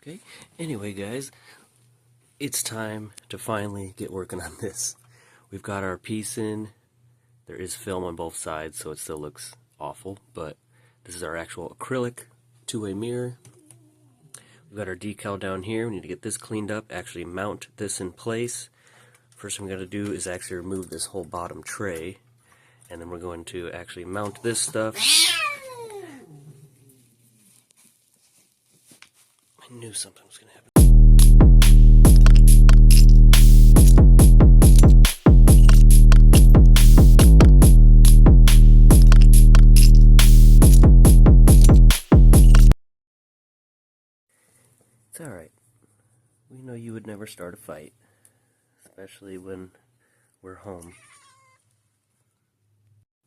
Okay, anyway guys, it's time to finally get working on this. We've got our piece in. There is film on both sides, so it still looks awful, but this is our actual acrylic two-way mirror. We've got our decal down here. We need to get this cleaned up, actually mount this in place. First thing I'm going to do is actually remove this whole bottom tray, and then we're going to actually mount this stuff. I knew something was going to happen. It's alright. We know you would never start a fight, especially when we're home.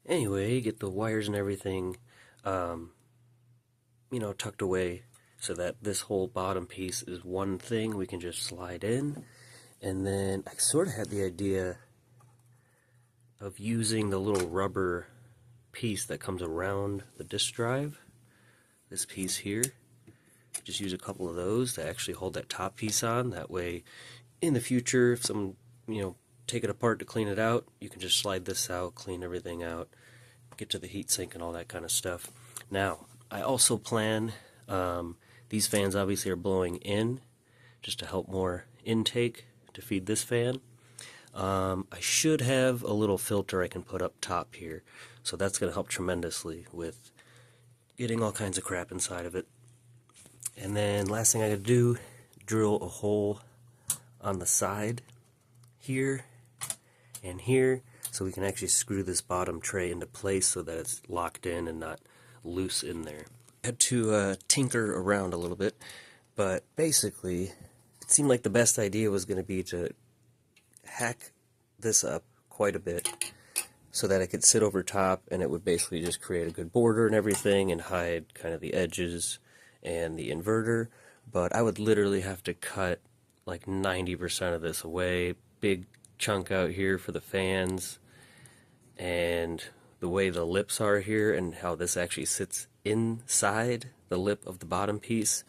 Anyway, get the wires and everything, tucked away so that this whole bottom piece is one thing we can just slide in. And then I sort of had the idea of using the little rubber piece that comes around the disk drive, this piece here. Just use a couple of those to actually hold that top piece on. That way, in the future, if someone, take it apart to clean it out, you can just slide this out, clean everything out, get to the heat sink and all that kind of stuff. Now, I also plan, these fans obviously are blowing in, just to help more intake to feed this fan. I should have a little filter I can put up top here, so that's going to help tremendously with getting all kinds of crap inside of it. And then last thing I gotta do, drill a hole on the side here and here so we can actually screw this bottom tray into place so that it's locked in and not loose in there. I had to tinker around a little bit, but basically it seemed like the best idea was going to be to hack this up quite a bit so that it could sit over top and it would basically just create a good border and everything and hide kind of the edges and the inverter, but I would literally have to cut like 90% of this away. Big chunk out here for the fans, and the way the lips are here and how this actually sits inside the lip of the bottom piece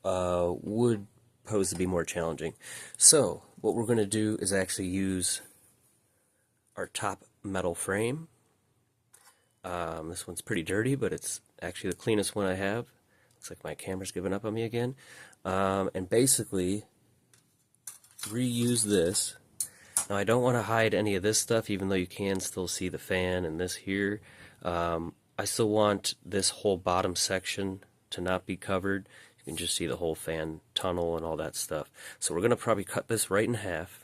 would pose to be more challenging. So what we're going to do is actually use our top metal frame. This one's pretty dirty, but it's actually the cleanest one I have. Looks like my camera's giving up on me again. And basically, reuse this. Now, I don't want to hide any of this stuff, even though you can still see the fan and this here. I still want this whole bottom section to not be covered. You can just see the whole fan tunnel and all that stuff. So we're going to probably cut this right in half.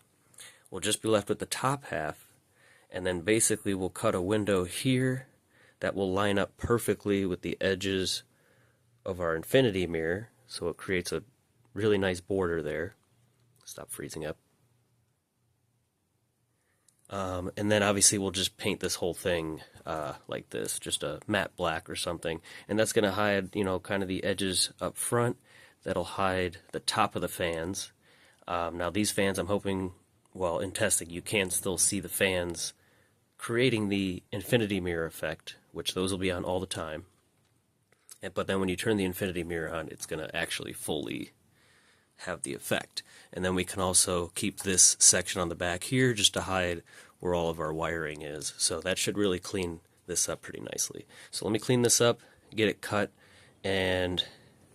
We'll just be left with the top half. And then basically we'll cut a window here that will line up perfectly with the edges of our infinity mirror, so it creates a really nice border there. Stop freezing up. And then obviously we'll just paint this whole thing like this, just a matte black or something, and that's going to hide, kind of the edges up front. That'll hide the top of the fans. Now these fans, I'm hoping, well, in testing, you can still see the fans creating the infinity mirror effect, which those will be on all the time. But then when you turn the infinity mirror on, it's going to actually fully have the effect. And then we can also keep this section on the back here just to hide where all of our wiring is. So that should really clean this up pretty nicely. So let me clean this up, get it cut, and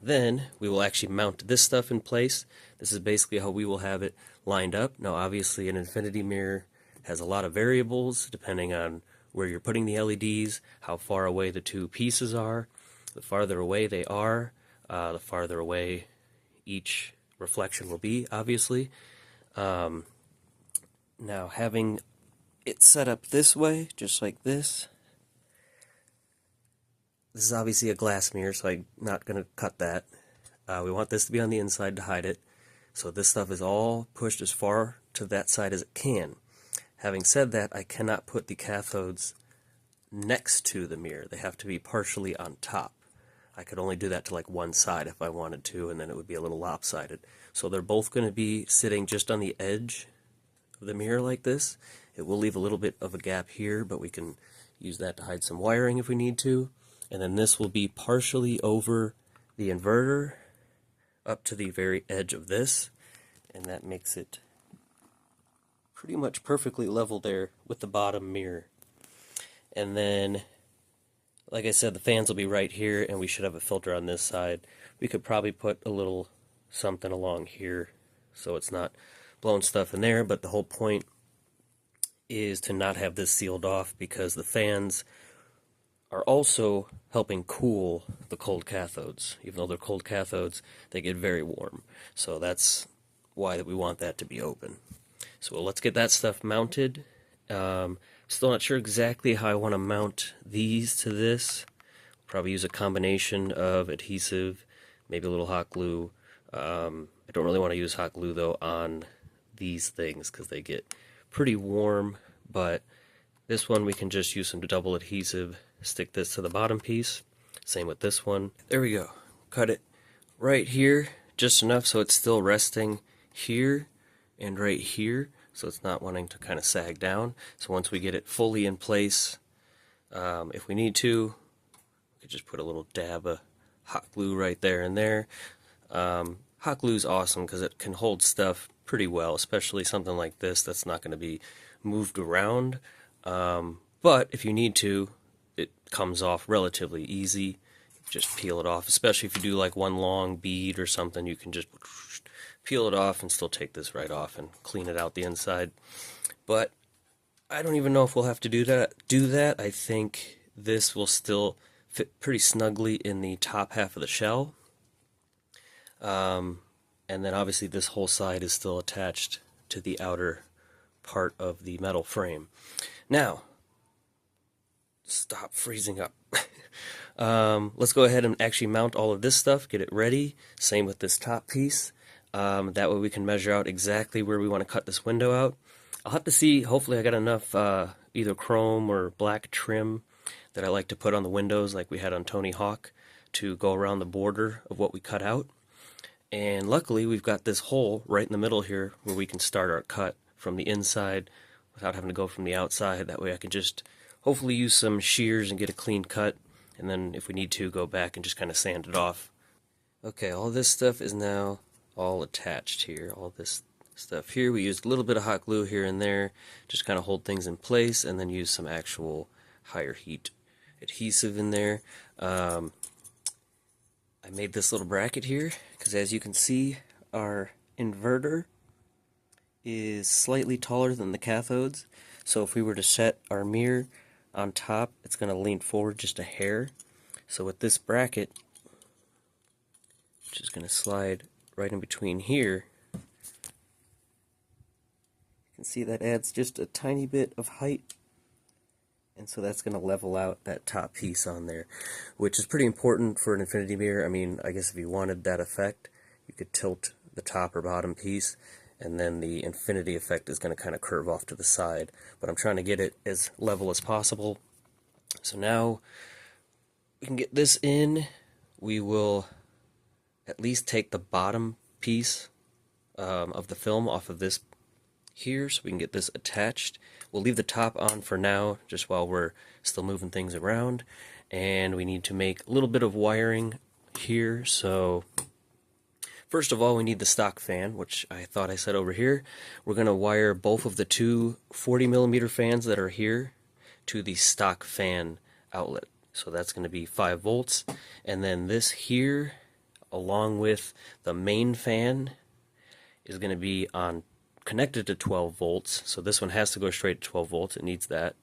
then we will actually mount this stuff in place. This is basically how we will have it lined up. Now obviously an infinity mirror has a lot of variables depending on where you're putting the LEDs, how far away the two pieces are. The farther away they are, the farther away each reflection will be, obviously. Now, having it set up this way, just like this is obviously a glass mirror, so I'm not going to cut that. We want this to be on the inside to hide it, so this stuff is all pushed as far to that side as it can. Having said that, I cannot put the cathodes next to the mirror. They have to be partially on top. I could only do that to like one side if I wanted to, and then it would be a little lopsided. So they're both going to be sitting just on the edge of the mirror like this. It will leave a little bit of a gap here, but we can use that to hide some wiring if we need to. And then this will be partially over the inverter up to the very edge of this, and that makes it pretty much perfectly level there with the bottom mirror. And then, like I said, the fans will be right here, and we should have a filter on this side. We could probably put a little something along here so it's not blowing stuff in there, but the whole point is to not have this sealed off, because the fans are also helping cool the cold cathodes. Even though they're cold cathodes, they get very warm. So that's why we want that to be open. So let's get that stuff mounted. Still not sure exactly how I want to mount these to this. Probably use a combination of adhesive, maybe a little hot glue. I don't really want to use hot glue though on these things because they get pretty warm, but this one we can just use some double adhesive, stick this to the bottom piece. Same with this one. There we go. Cut it right here, just enough so it's still resting here and right here, so it's not wanting to kind of sag down. So once we get it fully in place, if we need to, we could just put a little dab of hot glue right there and there. Hot glue is awesome because it can hold stuff pretty well, especially something like this that's not going to be moved around. But if you need to, it comes off relatively easy. Just peel it off, especially if you do like one long bead or something, you can just peel it off and still take this right off and clean it out the inside. But I don't even know if we'll have to do that. I think this will still fit pretty snugly in the top half of the shell. And then obviously this whole side is still attached to the outer part of the metal frame. Now, stop freezing up. Let's go ahead and actually mount all of this stuff, get it ready. Same with this top piece. That way we can measure out exactly where we want to cut this window out. I'll have to see, hopefully I got enough either chrome or black trim that I like to put on the windows like we had on Tony Hawk to go around the border of what we cut out. And luckily we've got this hole right in the middle here where we can start our cut from the inside without having to go from the outside. That way I can just hopefully use some shears and get a clean cut, and then if we need to, go back and just kind of sand it off. Okay, all this stuff is now all attached here. All this stuff here, we used a little bit of hot glue here and there, just kind of hold things in place, and then use some actual higher heat adhesive in there. I made this little bracket here because, as you can see, our inverter is slightly taller than the cathodes. So if we were to set our mirror on top, it's going to lean forward just a hair. So with this bracket, which is going to slide right in between here, you can see that adds just a tiny bit of height. And so that's going to level out that top piece on there, which is pretty important for an infinity mirror. I mean, I guess if you wanted that effect, you could tilt the top or bottom piece, and then the infinity effect is going to kind of curve off to the side. But I'm trying to get it as level as possible. So now we can get this in. We will at least take the bottom piece of the film off of this here so we can get this attached. We'll leave the top on for now, just while we're still moving things around. And we need to make a little bit of wiring here. So first of all, we need the stock fan, which I thought I said over here. We're going to wire both of the two 40mm fans that are here to the stock fan outlet. So that's going to be 5 volts. And then this here, along with the main fan, is going to be connected to 12 volts. So this one has to go straight to 12 volts. It needs that.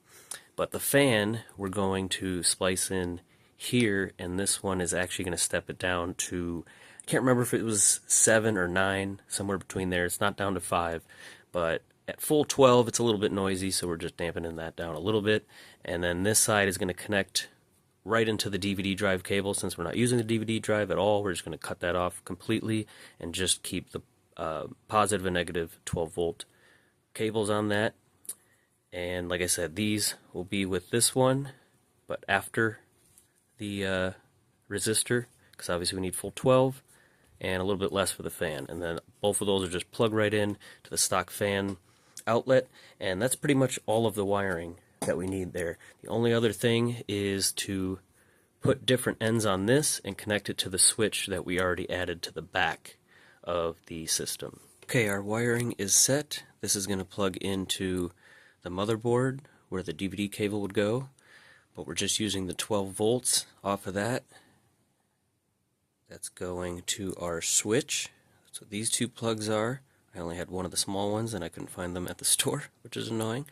But the fan, we're going to splice in here, and this one is actually going to step it down to, I can't remember if it was 7 or 9, somewhere between there. It's not down to 5, but at full 12 it's a little bit noisy, so we're just dampening that down a little bit. And then this side is going to connect right into the DVD drive cable. Since we're not using the DVD drive at all, we're just going to cut that off completely and just keep the positive and negative 12 volt cables on that. And like I said, these will be with this one, but after the resistor, because obviously we need full 12 and a little bit less for the fan. And then both of those are just plug right in to the stock fan outlet, and that's pretty much all of the wiring that we need there. The only other thing is to put different ends on this and connect it to the switch that we already added to the back of the system. Okay, our wiring is set. This is going to plug into the motherboard where the DVD cable would go, but we're just using the 12 volts off of that. That's going to our switch. That's what these two plugs are. I only had one of the small ones and I couldn't find them at the store, which is annoying.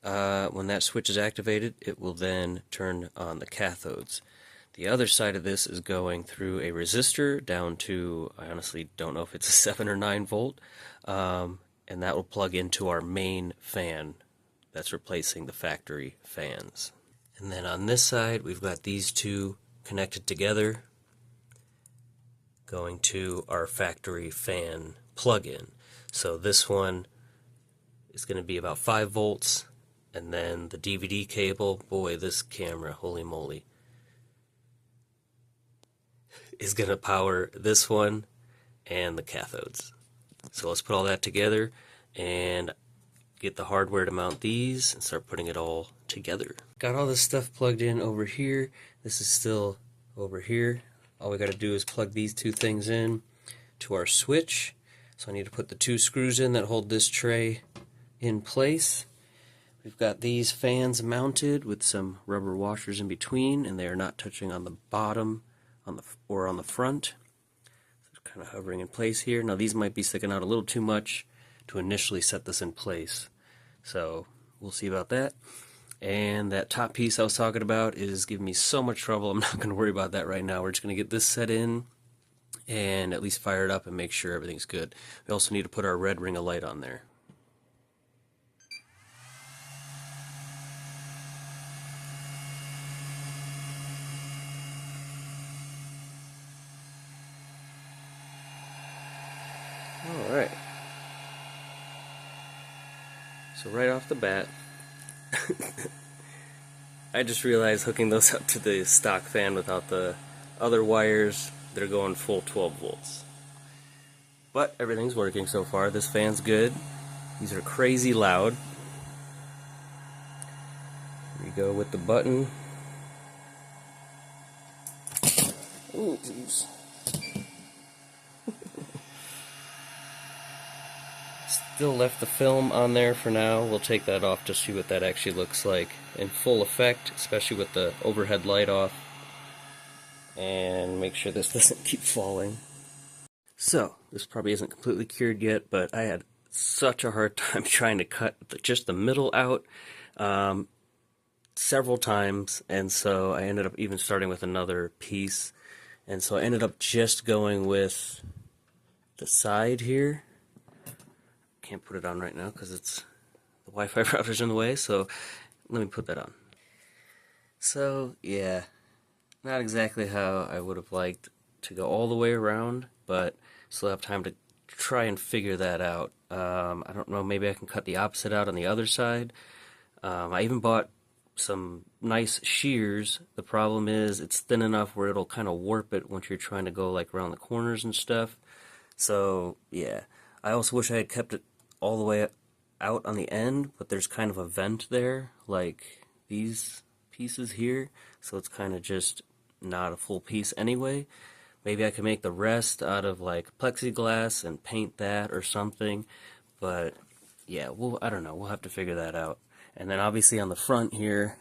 When that switch is activated, it will then turn on the cathodes. The other side of this is going through a resistor down to, I honestly don't know if it's a 7 or 9 volt, and that will plug into our main fan that's replacing the factory fans. And then on this side, we've got these two connected together, going to our factory fan plug-in. So this one is going to be about 5 volts, and then the DVD cable, boy, this camera, holy moly, is going to power this one and the cathodes. So let's put all that together and get the hardware to mount these and start putting it all together. Got all this stuff plugged in over here. This is still over here. All we got to do is plug these two things in to our switch. So I need to put the 2 screws in that hold this tray in place. We've got these fans mounted with some rubber washers in between, and they are not touching on the bottom or on the front. So it's kind of hovering in place here. Now these might be sticking out a little too much to initially set this in place. So we'll see about that. And that top piece I was talking about is giving me so much trouble. I'm not going to worry about that right now. We're just going to get this set in and at least fire it up and make sure everything's good. We also need to put our red ring of light on there. Alright. So right off the bat, I just realized hooking those up to the stock fan without the other wires, they're going full 12 volts. But everything's working so far. This fan's good. These are crazy loud. Here we go with the button. Ooh, jeez. Still left the film on there for now. We'll take that off to see what that actually looks like in full effect, especially with the overhead light off. And make sure this doesn't keep falling. So, this probably isn't completely cured yet, but I had such a hard time trying to cut just the middle out several times, and so I ended up even starting with another piece. And so I ended up just going with the side here. Can't put it on right now because it's the Wi-Fi router's in the way, so let me put that on. So yeah, not exactly how I would have liked to go all the way around, but still have time to try and figure that out. I don't know, maybe I can cut the opposite out on the other side. I even bought some nice shears. The problem is it's thin enough where it'll kind of warp it once you're trying to go like around the corners and stuff. So yeah, I also wish I had kept it all the way out on the end, but there's kind of a vent there, like these pieces here, so it's kind of just not a full piece anyway. Maybe I could make the rest out of like plexiglass and paint that or something, but yeah, I don't know, we'll have to figure that out. And then obviously on the front here,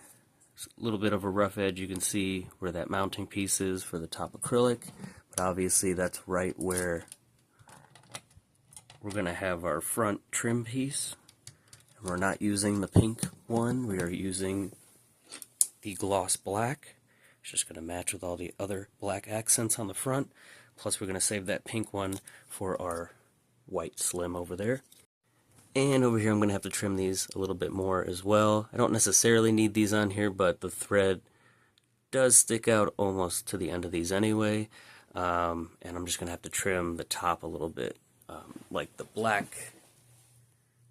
a little bit of a rough edge. You can see where that mounting piece is for the top acrylic, but obviously that's right where we're going to have our front trim piece. And we're not using the pink one, we are using the gloss black. It's just going to match with all the other black accents on the front. Plus we're going to save that pink one for our white slim over there. And over here I'm going to have to trim these a little bit more as well. I don't necessarily need these on here, but the thread does stick out almost to the end of these anyway. And I'm just going to have to trim the top a little bit. Like the black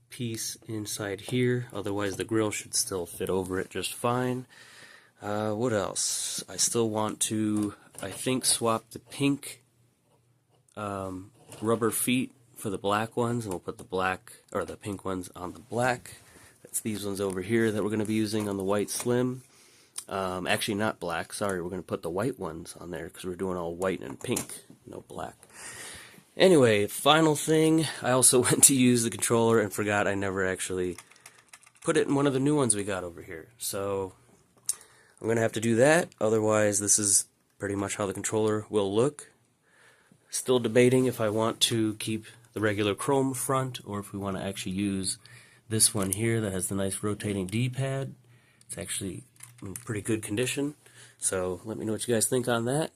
piece inside here, otherwise the grill should still fit over it just fine. What else? I still want to, I think, swap the pink rubber feet for the black ones, and we'll put the black, or the pink ones on the black. That's these ones over here that we're going to be using on the white slim. Actually not black, sorry, we're going to put the white ones on there because we're doing all white and pink, no black. Anyway, final thing, I also went to use the controller and forgot I never actually put it in one of the new ones we got over here. So I'm going to have to do that, otherwise this is pretty much how the controller will look. Still debating if I want to keep the regular chrome front or if we want to actually use this one here that has the nice rotating D-pad. It's actually in pretty good condition, so let me know what you guys think on that.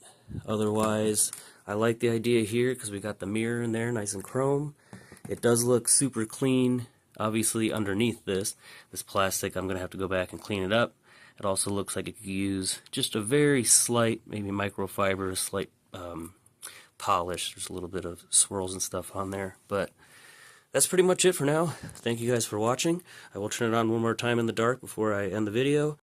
Otherwise, I like the idea here because we got the mirror in there nice and chrome. It does look super clean. Obviously underneath this plastic, I'm going to have to go back and clean it up. It also looks like it could use just a very slight, maybe microfiber, slight polish. There's a little bit of swirls and stuff on there, but that's pretty much it for now. Thank you guys for watching. I will turn it on one more time in the dark before I end the video.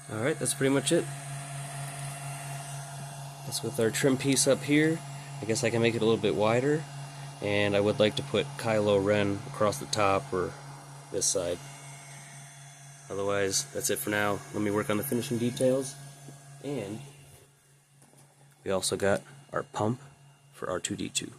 Alright, that's pretty much it. That's with our trim piece up here. I guess I can make it a little bit wider, and I would like to put Kylo Ren across the top or this side. Otherwise, that's it for now. Let me work on the finishing details. And we also got our pump for R2-D2.